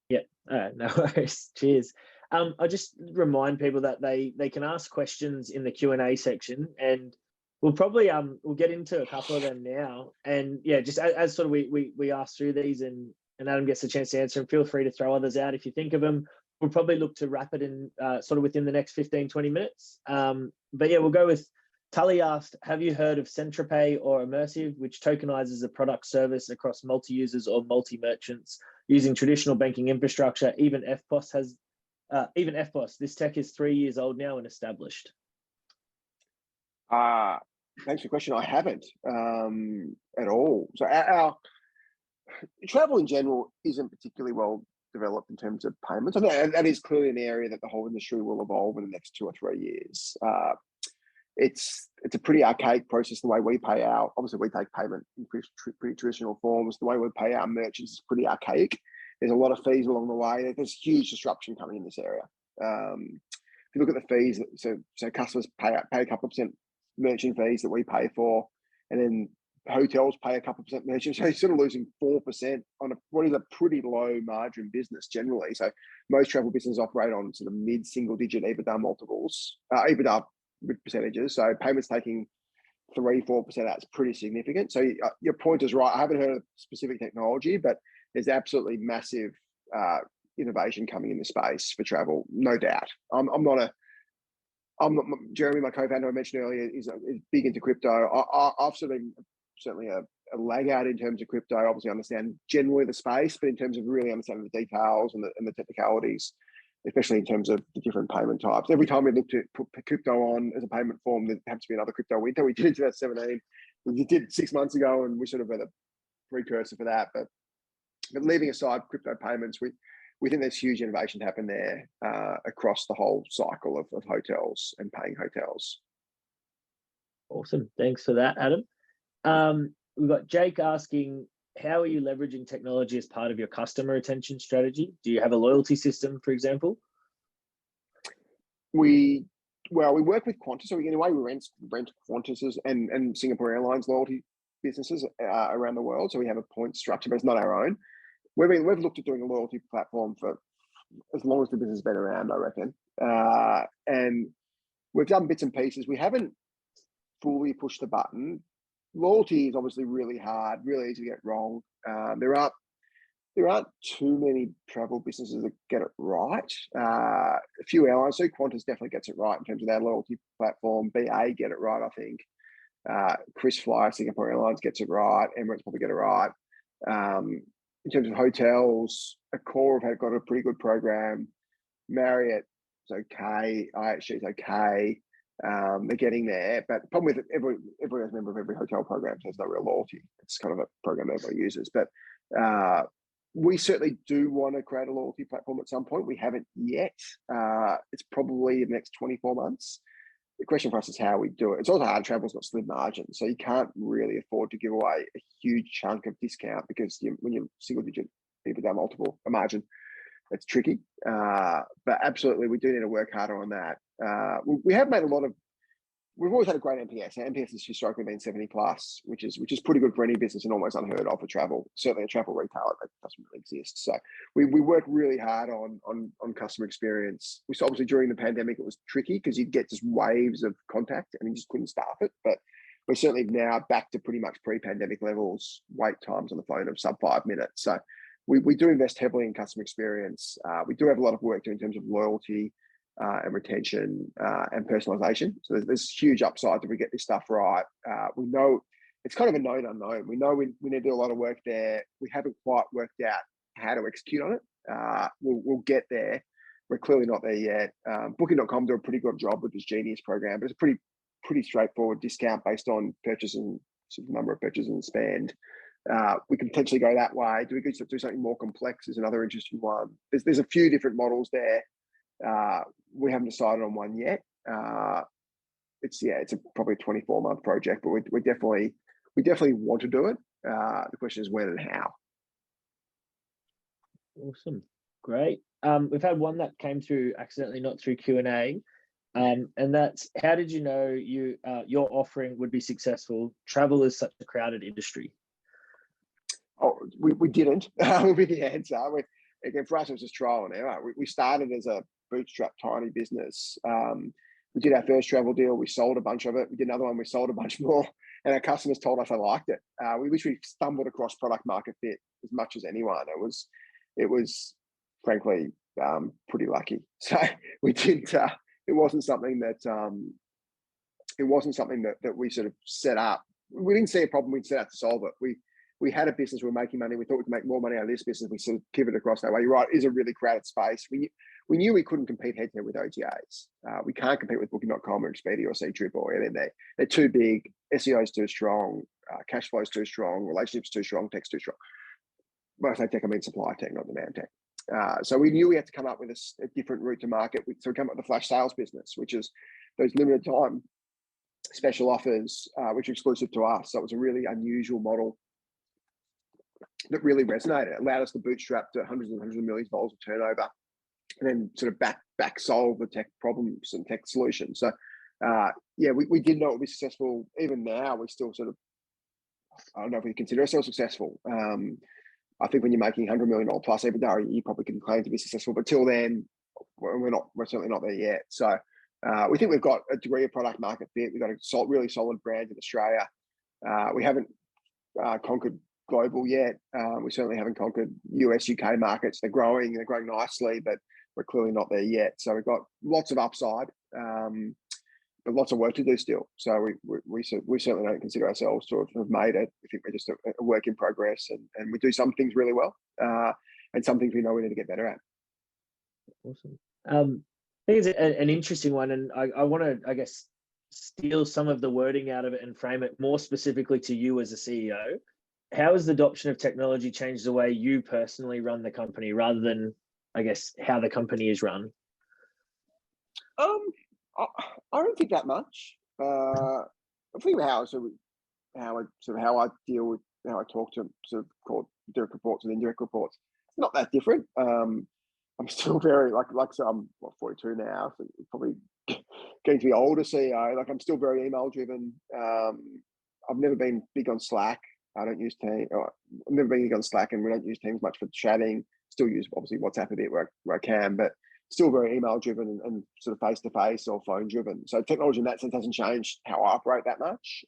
S1: Yeah, no worries. Cheers. I'll just remind people that they can ask questions in the Q&A section, and we'll probably we'll get into a couple of them now. And yeah, just as sort of we ask through these and Adam gets a chance to answer, and feel free to throw others out if you think of them. We'll probably look to wrap it in sort of within the next 15-20 minutes. But yeah, we'll go with Tully asked, have you heard of Centripay or Immersive, which tokenizes a product service across multi-users or multi-merchants using traditional banking infrastructure? Even FPOS, this tech is 3 years old now and established.
S2: Thanks for the question. I haven't at all. So our travel in general isn't particularly well developed in terms of payments. I think that is clearly an area that the whole industry will evolve in the next 2 or 3 years. It's a pretty archaic process the way we pay out. Obviously, we take payment in pretty traditional forms. The way we pay our merchants is pretty archaic. There's a lot of fees along the way. There's huge disruption coming in this area. If you look at the fees, so customers pay a couple of percent merchant fees that we pay for, and then hotels pay a couple of percent merchant. So you're sort of losing 4% on what is a pretty low margin business generally. So most travel businesses operate on sort of mid-single digit EBITDA multiples, EBITDA with percentages. So payments taking 3-4% that's pretty significant. So your point is right. I haven't heard of specific technology, but there's absolutely massive innovation coming in the space for travel, no doubt. Jeremy, my co-founder I mentioned earlier, is big into crypto. I've certainly a laggard in terms of crypto. Obviously, understand generally the space, but in terms of really understanding the details and the technicalities, especially in terms of the different payment types. Every time we look to put crypto on as a payment form, there happens to be another crypto winter. We did in 2017. We did 6 months ago, and we sort of were the precursor for that. But leaving aside crypto payments, we think there's huge innovation to happen there across the whole cycle of hotels and paying hotels.
S1: Awesome. Thanks for that, Adam. We've got Jake asking, how are you leveraging technology as part of your customer retention strategy? Do you have a loyalty system, for example?
S2: We work with Qantas. So in a way, we rent Qantas's and Singapore Airlines loyalty businesses around the world. So we have a point structure, but it's not our own. We've looked at doing a loyalty platform for as long as the business has been around, I reckon. And we've done bits and pieces. We haven't fully pushed the button. Loyalty is obviously really hard, really easy to get wrong. There aren't too many travel businesses that get it right. A few airlines, so Qantas definitely gets it right in terms of their loyalty platform. BA get it right, I think. Chris Fly, Singapore Airlines gets it right. Emirates probably get it right. In terms of hotels, Accor have got a pretty good program. Marriott's okay. IHG is okay. They're getting there, but the problem with every member of every hotel program has no real loyalty. It's kind of a program everybody uses. But we certainly do want to create a loyalty platform at some point. We haven't yet. It's probably the next 24 months. The question for us is how we do it. It's also hard. Travel's got slim margins, so you can't really afford to give away a huge chunk of discount because when you're single digit EBITDA multiple a margin, it's tricky. But absolutely, we do need to work harder on that. We have made we've always had a great NPS. Our NPS has historically been 70+, which is pretty good for any business and almost unheard of for travel. Certainly a travel retailer that doesn't really exist. So we work really hard on customer experience. We saw obviously during the pandemic it was tricky because you'd get just waves of contact and you just couldn't staff it. But we're certainly now back to pretty much pre-pandemic levels, wait times on the phone of sub 5 minutes. So we do invest heavily in customer experience. We do have a lot of work to do in terms of loyalty and retention and personalization. So there's huge upside if we get this stuff right. We know it's kind of a known unknown. We know we need to do a lot of work there. We haven't quite worked out how to execute on it. We'll get there. We're clearly not there yet. Booking.com do a pretty good job with this Genius program, but it's a pretty straightforward discount based on purchase and number of purchases and spend. We can potentially go that way. Do we do something more complex is another interesting one. There's a few different models there. We haven't decided on one yet. It's probably a 24-month project, but we're definitely we definitely want to do it. The question is when and how.
S1: Awesome. Great. We've had one that came through accidentally, not through Q&A. And that's, how did you know your offering would be successful? Travel is such a crowded industry.
S2: Oh, we didn't, would be the answer. Again, for us, it was just trial and error. We started as a bootstrap tiny business. We did our first travel deal. We sold a bunch of it. We did another one. We sold a bunch more. And our customers told us they liked it. We literally stumbled across product market fit as much as anyone. It was frankly pretty lucky. So we didn't. It wasn't something that we sort of set up. We didn't see a problem. We'd set out to solve it. We had a business. We were making money. We thought we could make more money out of this business. We sort of pivoted across that way. You're right. It is a really crowded space. We knew we couldn't compete head to head with OTAs. We can't compete with Booking.com or Expedia or Ctrip or anything. They're too big. SEO's too strong. Cash flow's too strong. Relationships too strong. Tech's too strong. When I say tech, I mean supply tech, not demand tech. So we knew we had to come up with a different route to market. So we come up with the flash sales business, which is those limited time special offers, which are exclusive to us. So it was a really unusual model that really resonated. It allowed us to bootstrap to hundreds and millions of dollars of turnover, and then sort of back solve the tech problems and tech solutions. So we did know it would be successful. Even now, we still sort of, I don't know if we consider ourselves successful. I think when you're making $100 million plus EBITDA, you probably can claim to be successful. But till then, we're certainly not there yet. So we think we've got a degree of product market fit. We've got a really solid brand in Australia. We haven't conquered global yet. We certainly haven't conquered US, UK markets. They're growing nicely, but we're clearly not there yet. So we've got lots of upside, but lots of work to do still. So we certainly don't consider ourselves to have made it. We think we're just a work in progress, and we do some things really well, and some things we know we need to get better at.
S1: Awesome. I think it's an interesting one, and I want to, I guess, steal some of the wording out of it and frame it more specifically to you as a CEO. How has the adoption of technology changed the way you personally run the company, rather than, I guess, how the company is run?
S2: I don't think that much. I think how I deal with, how I talk to sort of called direct reports and indirect reports. It's not that different. I'm still very so I'm 42 now, so probably getting to be older CEO. Like, I'm still very email driven. I've never been big on Slack. I don't use Teams. I've never been big on Slack, and we don't use Teams much for chatting. Still use obviously WhatsApp a bit where I can, but still very email driven and sort of face to face or phone driven. So technology in that sense hasn't changed how I operate that much.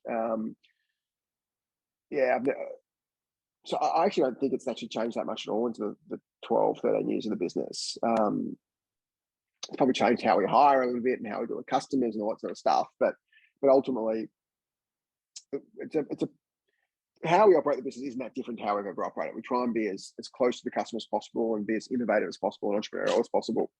S2: So I actually don't think it's actually changed that much at all into the 12, 13 years of the business. It's probably changed how we hire a little bit and how we deal with customers and all that sort of stuff. But ultimately, it's how we operate the business isn't that different to how we've ever operated. We try and be as close to the customer as possible and be as innovative as possible and entrepreneurial as possible.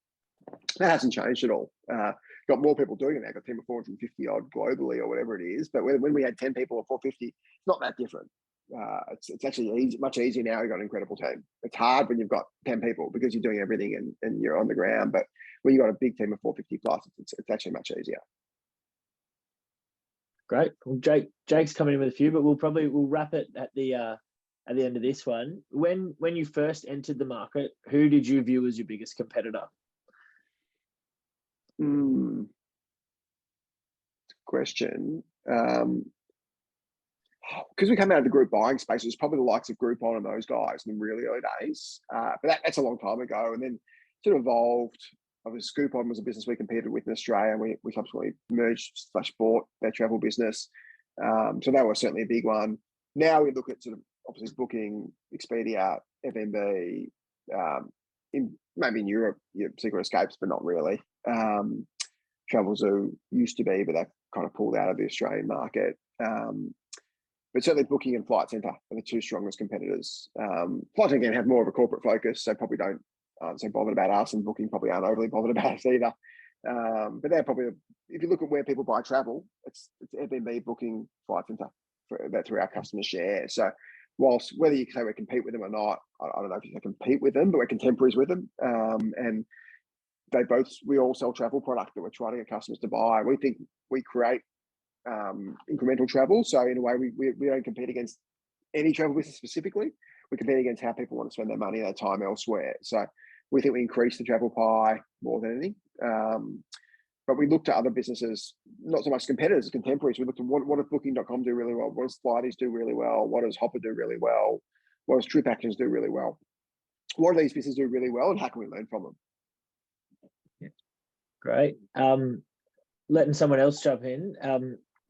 S2: That hasn't changed at all. Got more people doing it now. Got a team of 450 odd globally or whatever it is. But when we had 10 people or 450, it's not that different. It's actually much easier now. You've got an incredible team. It's hard when you've got 10 people because you're doing everything and you're on the ground. But when you've got a big team of 450 plus, it's actually much easier.
S1: Great. Well, Jake's coming in with a few, but we'll wrap it at the end of this one. When you first entered the market, who did you view as your biggest competitor?
S2: Question. Because we come out of the group buying space, it was probably the likes of Groupon and those guys in the really early days. But that's a long time ago, and then sort of evolved. Obviously, Groupon was a business we competed with in Australia, and we subsequently merged/bought their travel business. So that was certainly a big one. Now we look at sort of obviously Booking, Expedia, F&B, maybe in Europe, Secret Escapes, but not really. Travelzoo used to be, but they've kind of pulled out of the Australian market. But certainly Booking and Flight Centre are the two strongest competitors. Flight Centre, again, have more of a corporate focus, so probably aren't so bothered about us, and Booking probably aren't overly bothered about us either. But they're probably, if you look at where people buy travel, it's Airbnb, Booking, Flight Centre. That's where our customers share. So whilst whether you say we compete with them or not, I don't know if you can compete with them, but we're contemporaries with them. And we all sell travel product that we're trying to get customers to buy. We think we create incremental travel. So in a way, we don't compete against any travel business specifically. We compete against how people want to spend their money and their time elsewhere. So we think we increase the travel pie more than anything. But we looked at other businesses, not so much competitors, contemporaries. We looked at what does Booking.com do really well? What does Flighties do really well? What does Hopper do really well? What does Trip Actions do really well? What do these businesses do really well, and how can we learn from them?
S1: Yeah. Great. Letting someone else jump in.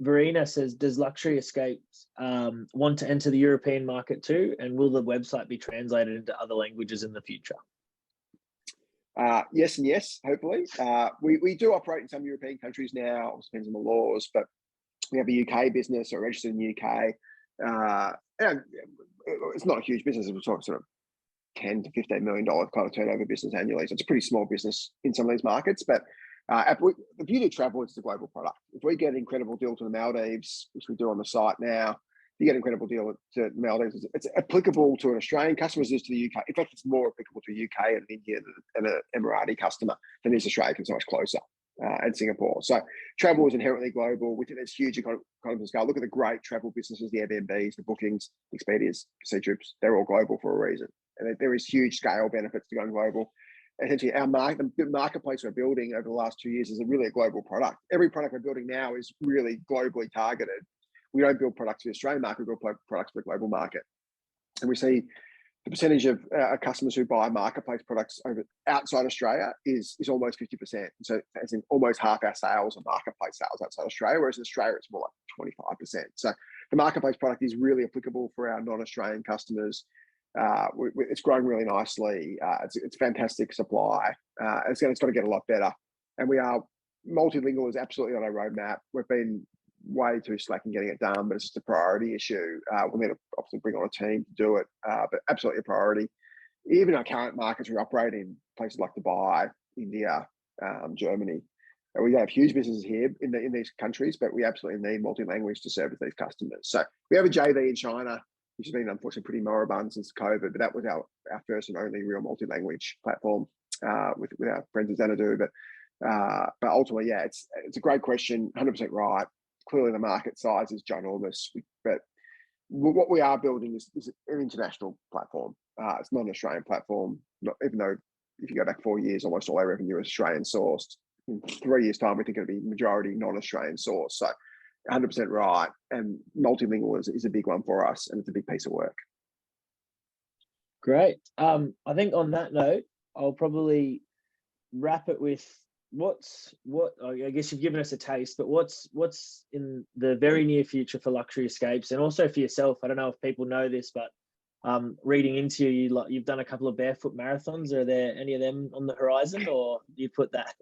S1: Verena says, does Luxury Escapes want to enter the European market too? And will the website be translated into other languages in the future?
S2: Yes and yes, hopefully. We do operate in some European countries now. It depends on the laws, but we have a UK business or registered in the UK. And it's not a huge business. We're talking sort of $10 to $15 million kind of turnover business annually. So it's a pretty small business in some of these markets. But the beauty of travel is it's a global product. If we get an incredible deal to the Maldives, which we do on the site now, you get an incredible deal to the Maldives. It's applicable to an Australian customer as it is to the UK. In fact, it's more applicable to UK and India and an Emirati customer than is Australia, because it's so much closer, and Singapore. So travel is inherently global. We think there's huge economies of scale. Look at the great travel businesses, the Airbnbs, the Bookings, the Expedias, Sea Trips. They're all global for a reason. And there is huge scale benefits to going global. Essentially, the marketplace we're building over the last 2 years is really a global product. Every product we're building now is really globally targeted. We don't build products for the Australian market, we build products for the global market. And we see the percentage of our customers who buy marketplace products outside Australia is almost 50%. So as in almost half our sales are marketplace sales outside Australia, whereas in Australia, it's more like 25%. So the marketplace product is really applicable for our non-Australian customers. It's growing really nicely. It's fantastic supply. It's got to get a lot better. And multilingual is absolutely on our roadmap. We've been way too slack in getting it done, but it's just a priority issue. We'll need to obviously bring on a team to do it, but absolutely a priority. Even our current markets, we operate in places like Dubai, India, Germany. And we have huge businesses here in these countries, but we absolutely need multi-language to service these customers. So we have a JV in China, which has been unfortunately pretty moribund since COVID, but that was our first and only real multi-language platform with our friends at Xanadu. But ultimately, yeah, it's a great question, 100% right. Clearly, the market size is ginormous, but what we are building is an international platform. It's not an Australian platform, even though if you go back 4 years, almost all our revenue is Australian sourced. In 3 years' time, we think it'll be majority non-Australian sourced. So 100% right. And multilingual is a big one for us, and it's a big piece of work.
S1: Great. I think on that note, I'll probably wrap it with I guess you've given us a taste, but what's in the very near future for Luxury Escapes, and also for yourself? I don't know if people know this, but reading into you've done a couple of barefoot marathons. Are there any of them on the horizon, or you put that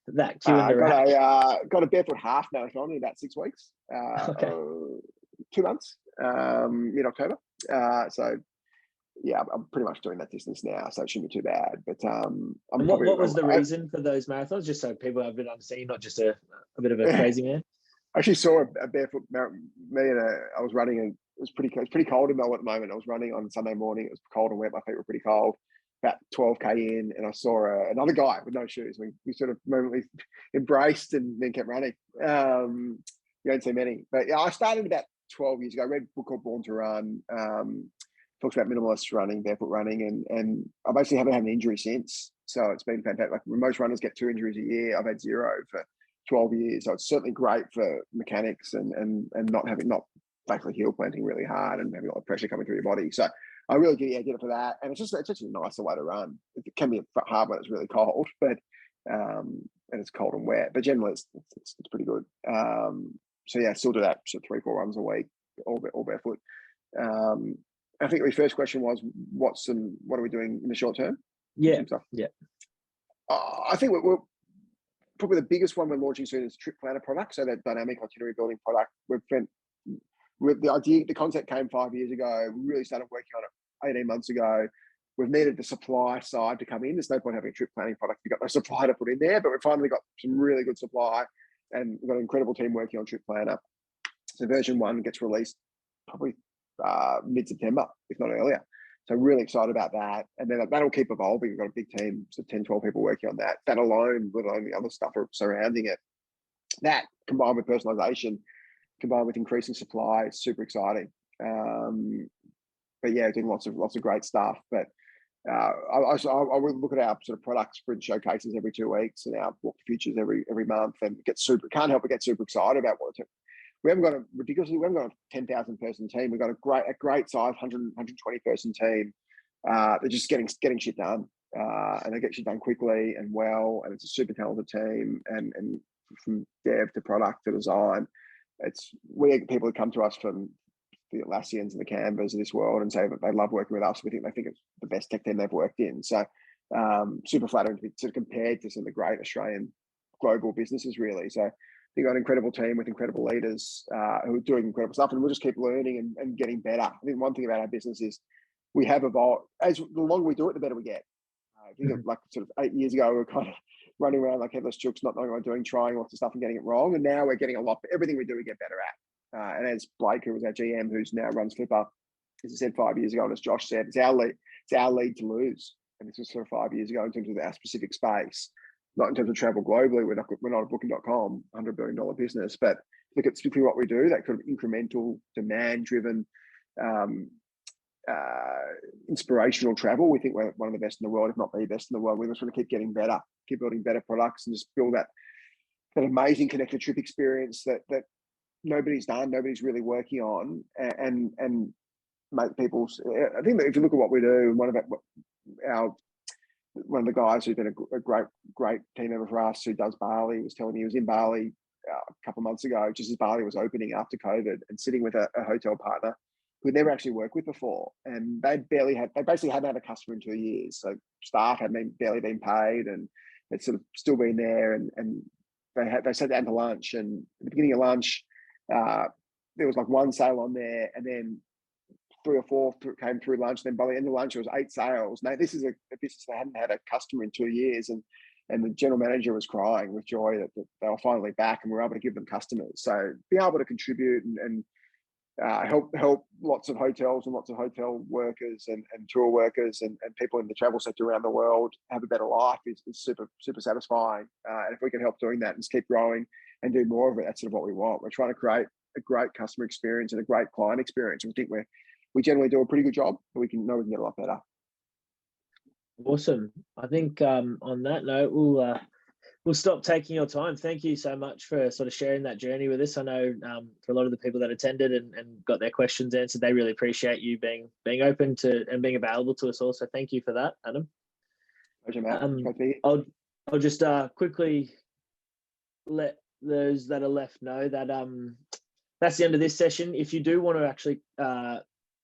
S1: queue in the rack?
S2: Got a barefoot half marathon in about 6 weeks.
S1: Okay.
S2: 2 months, mid-October. So yeah, I'm pretty much doing that distance now, so it shouldn't be too bad. But
S1: what was the reason for those marathons? Just so people have a bit understanding, not just a bit of a crazy man.
S2: I actually saw a barefoot I was running, and it was pretty cold in Melbourne at the moment. I was running on Sunday morning. It was cold and wet. My feet were pretty cold. About 12K in, and I saw another guy with no shoes. We sort of momently embraced and then kept running. You don't see many, but yeah, I started about 12 years ago. I read a book called Born to Run. Talks about minimalist running, barefoot running, and I basically haven't had an injury since. So it's been fantastic. Like most runners get 2 injuries a year. I've had 0 for 12 years. So it's certainly great for mechanics and not basically heel planting really hard and having a lot of pressure coming through your body. So I really get it for that. And it's just a nicer way to run. It can be hard when it's really cold, but and it's cold and wet. But generally it's pretty good. So yeah, still do that. So 3-4 runs a week, all barefoot. I think the first question was, what are we doing in the short term?
S1: Yeah.
S2: I think we're probably the biggest one we're launching soon is Trip Planner product. So that dynamic itinerary building product. The concept came 5 years ago. We really started working on it 18 months ago. We've needed the supply side to come in. There's no point having a trip planning product if you've got no supply to put in there, but we've finally got some really good supply, and we've got an incredible team working on Trip Planner. So version 1 gets released probably mid-September, if not earlier. So really excited about that. And then that'll keep evolving. We've got a big team, so 10, 12 people working on that. That alone, let alone the other stuff surrounding it. That combined with personalization combined with increasing supply. It's super exciting. But yeah, doing lots of great stuff. But I would look at our sort of product sprint showcases every 2 weeks and our walk to futures every month, and can't help but get super excited about what it's. We haven't got a 10,000 person team. We've got a great size 120 person team. They're just getting shit done, and they get shit done quickly and well. And it's a super talented team, and from dev to product to design, we get people who come to us from the Atlassians and the Canvas of this world and say that they love working with us. They think it's the best tech team they've worked in. So super flattering to be sort of compared to some of the great Australian global businesses, really. So you've got an incredible team with incredible leaders who are doing incredible stuff, and we'll just keep learning and getting better. I think one thing about our business is we have evolved. As the longer we do it, the better we get. I think of like sort of 8 years ago, we were kind of running around like headless chooks, not knowing what we're doing, trying lots of stuff and getting it wrong. And now we're getting everything we do, we get better at. And as Blake, who was our GM, who's now runs Flipper, as I said 5 years ago, and as Josh said, it's our lead to lose. And this was sort of 5 years ago in terms of our specific space, not in terms of travel globally. We're not a booking.com, $100 billion business, but look at specifically what we do, that kind of incremental, demand-driven, inspirational travel. We think we're one of the best in the world, if not the best in the world. We just want to keep getting better, keep building better products, and just build that amazing connected trip experience that nobody's really working on, and make people. I think that if you look at what we do, one of the guys who's been a great team member for us, who does Bali, was telling me he was in Bali a couple of months ago, just as Bali was opening after COVID, and sitting with a hotel partner who had never actually worked with before, and they basically hadn't had a customer in 2 years. So staff had barely been paid, and had sort of still been there, and they sat down to lunch, and at the beginning of lunch, there was like one sale on there, and then 3 or 4 came through lunch. Then by the end of lunch, it was 8 sales. Now, this is a business that hadn't had a customer in 2 years, and the general manager was crying with joy that they were finally back, and we were able to give them customers. So being able to contribute and help lots of hotels and lots of hotel workers and tour workers and people in the travel sector around the world have a better life is super, super satisfying. And if we can help doing that and just keep growing and do more of it, that's sort of what we want. We're trying to create a great customer experience and a great client experience. And we think we generally do a pretty good job, but we can get a lot better.
S1: Awesome. I think on that note, we'll stop taking your time. Thank you so much for sort of sharing that journey with us. I know for a lot of the people that attended and got their questions answered, they really appreciate you being open to and being available to us all. So thank you for that, Adam.
S2: Pleasure, Matt.
S1: I'll just quickly let those that are left know that that's the end of this session. If you do want to actually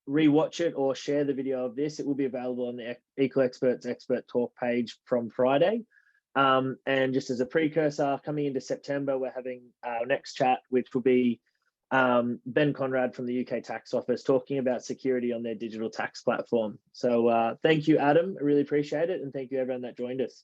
S1: rewatch it or share the video of this, it will be available on the Equal Experts Expert Talk page from Friday. And just as a precursor, coming into September, we're having our next chat, which will be Ben Conrad from the UK Tax Office talking about security on their digital tax platform. So thank you, Adam. I really appreciate it. And thank you, everyone that joined us.